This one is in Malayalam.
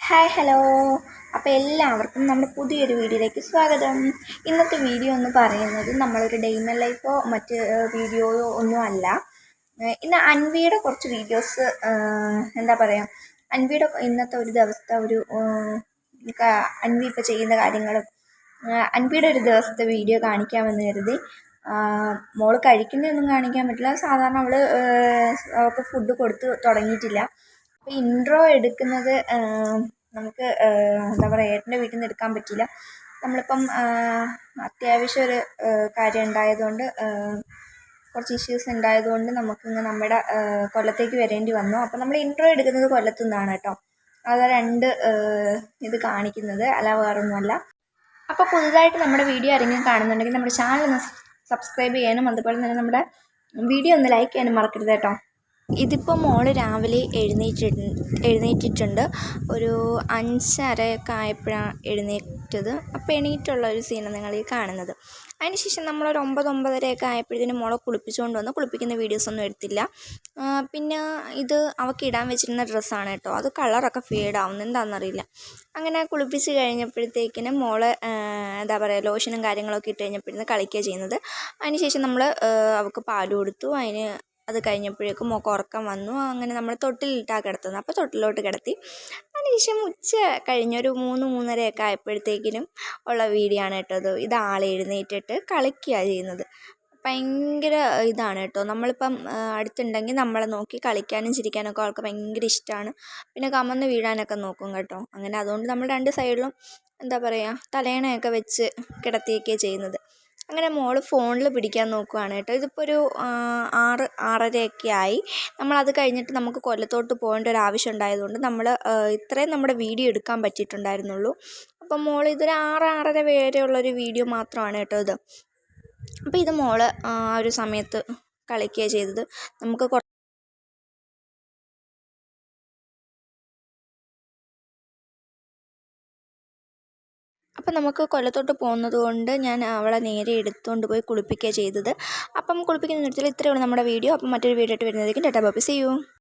Hi hello. അപ്പോൾ എല്ലാവർക്കും നമ്മുടെ പുതിയൊരു വീഡിയോയിലേക്ക് സ്വാഗതം. ഇന്നത്തെ വീഡിയോ എന്ന് പറയുന്നത് നമ്മളൊരു ഡേ ഇൻ മൈ ലൈഫോ മറ്റ് വീഡിയോയോ ഒന്നും അല്ല. ഇന്ന് അൻവിയുടെ കുറച്ച് വീഡിയോസ്, എന്താ പറയുക, അൻവിയുടെ ഇന്നത്തെ ഒരു ദിവസത്തെ ഒരു അൻവി ഇപ്പോൾ ചെയ്യുന്ന കാര്യങ്ങളും അൻവിയുടെ ഒരു ദിവസത്തെ വീഡിയോ കാണിക്കാമെന്ന് കരുതി. മോള് കഴിക്കുന്നതൊന്നും കാണിക്കാൻ പറ്റില്ല. സാധാരണ അവൾക്ക് ഫുഡ് കൊടുത്ത് തുടങ്ങിയിട്ടില്ല. അപ്പോൾ ഇൻട്രോ എടുക്കുന്നത് നമുക്ക് എന്താ പറയുക, ഏട്ടൻ്റെ വീട്ടിൽ നിന്ന് എടുക്കാൻ പറ്റില്ല. നമ്മളിപ്പം അത്യാവശ്യം ഒരു കാര്യം ഉണ്ടായതുകൊണ്ട്, കുറച്ച് ഇഷ്യൂസ് ഉണ്ടായതുകൊണ്ട് നമുക്കിങ്ങ് നമ്മുടെ കൊല്ലത്തേക്ക് വരേണ്ടി വന്നു. അപ്പോൾ നമ്മൾ ഇൻട്രോ എടുക്കുന്നത് കൊല്ലത്തു നിന്നാണ് കേട്ടോ. അത് ഇത് കാണിക്കുന്നത് അല്ല വേറൊന്നുമല്ല. അപ്പോൾ പുതുതായിട്ട് നമ്മുടെ വീഡിയോ ആരെങ്കിലും കാണുന്നുണ്ടെങ്കിൽ നമ്മുടെ ചാനൽ ഒന്ന് സബ്സ്ക്രൈബ് ചെയ്യാനും അതുപോലെ തന്നെ നമ്മുടെ വീഡിയോ ഒന്ന് ലൈക്ക് ചെയ്യാനും മറക്കരുത് കേട്ടോ. ഇതിപ്പോൾ മോള് രാവിലെ എഴുന്നേറ്റിട്ടുണ്ട്. ഒരു 5:30 ആയപ്പോഴാണ് എഴുന്നേറ്റത്. അപ്പോൾ എണീറ്റുള്ള ഒരു സീനാണ് നിങ്ങൾ ഈ കാണുന്നത്. അതിനുശേഷം നമ്മളൊരു 9-9:30 ആയപ്പോഴത്തേനും മോളെ കുളിപ്പിച്ചുകൊണ്ട് വന്ന്. കുളിപ്പിക്കുന്ന വീഡിയോസൊന്നും എടുത്തില്ല. പിന്നെ ഇത് അവൾക്ക് ഇടാൻ വെച്ചിരുന്ന ഡ്രസ്സാണ് കേട്ടോ. അത് കളറൊക്കെ ഫേഡാവുന്നു, എന്താണെന്നറിയില്ല. അങ്ങനെ കുളിപ്പിച്ച് കഴിഞ്ഞപ്പോഴത്തേക്കിനും മോള് എന്താ പറയുക, ലോഷനും കാര്യങ്ങളൊക്കെ ഇട്ട് കഴിഞ്ഞപ്പോഴത്തേന് കളിക്കുക ചെയ്യുന്നത്. അതിനുശേഷം നമ്മൾ അവൾക്ക് പാൽ കൊടുത്തു. അത് കഴിഞ്ഞപ്പോഴേക്കും മോൾക്ക് ഉറക്കം വന്നു. അങ്ങനെ നമ്മൾ തൊട്ടിലിട്ടാണ് കിടത്തുന്നത്. അപ്പോൾ തൊട്ടിലോട്ട് കിടത്തി. അതിനുശേഷം ഉച്ച കഴിഞ്ഞൊരു 3-3:30 ആയപ്പോഴത്തേക്കിനും ഉള്ള വീഡിയോ ആണ് കേട്ടോ. ഇത് ആളെ എഴുന്നേറ്റിട്ട് കളിക്കുകയാണ് ചെയ്യുന്നത്. ഭയങ്കര ഇതാണ് കേട്ടോ. നമ്മളിപ്പം അടുത്തുണ്ടെങ്കിൽ നമ്മളെ നോക്കി കളിക്കാനും ചിരിക്കാനൊക്കെ അവൾക്ക് ഭയങ്കര ഇഷ്ടമാണ്. പിന്നെ കമന്ന് വീഴാനൊക്കെ നോക്കും കേട്ടോ. അങ്ങനെ അതുകൊണ്ട് നമ്മൾ രണ്ട് സൈഡിലും എന്താ പറയുക, തലയണയൊക്കെ വെച്ച് കിടത്തിയൊക്കെയാണ് ചെയ്യുന്നത്. അങ്ങനെ മോള് ഫോണിൽ പിടിക്കാൻ നോക്കുകയാണ് കേട്ടോ. ഇതിപ്പോൾ ഒരു 6-6:30 ആയി. നമ്മളത് കഴിഞ്ഞിട്ട് നമുക്ക് കൊല്ലത്തോട്ട് പോകേണ്ട ഒരു ആവശ്യം ഉണ്ടായതുകൊണ്ട് നമ്മൾ ഇത്രയും നമ്മുടെ വീഡിയോ എടുക്കാൻ പറ്റിയിട്ടുണ്ടായിരുന്നുള്ളൂ. അപ്പം മോൾ ഇതൊരു 6-6:30 വരെയുള്ളൊരു വീഡിയോ മാത്രമാണ് കേട്ടോ ഇത്. അപ്പോൾ ഇത് മോള് ഒരു സമയത്ത് കളിക്കുകയാണ് ചെയ്തത്. അപ്പം നമുക്ക് കൊല്ലത്തോട്ട് പോകുന്നത് കൊണ്ട് ഞാൻ അവളെ നേരെ എടുത്തുകൊണ്ട് പോയി കുളിപ്പിക്കുകയാണ് ചെയ്തത്. അപ്പം കുളിപ്പിക്കുന്ന നിർത്തിയിൽ ഇത്രയേ ഉള്ളൂ നമ്മുടെ വീഡിയോ. അപ്പം മറ്റൊരു വീഡിയോ ആയിട്ട് വരുന്നതായിരിക്കും. Tata bye bye, see U.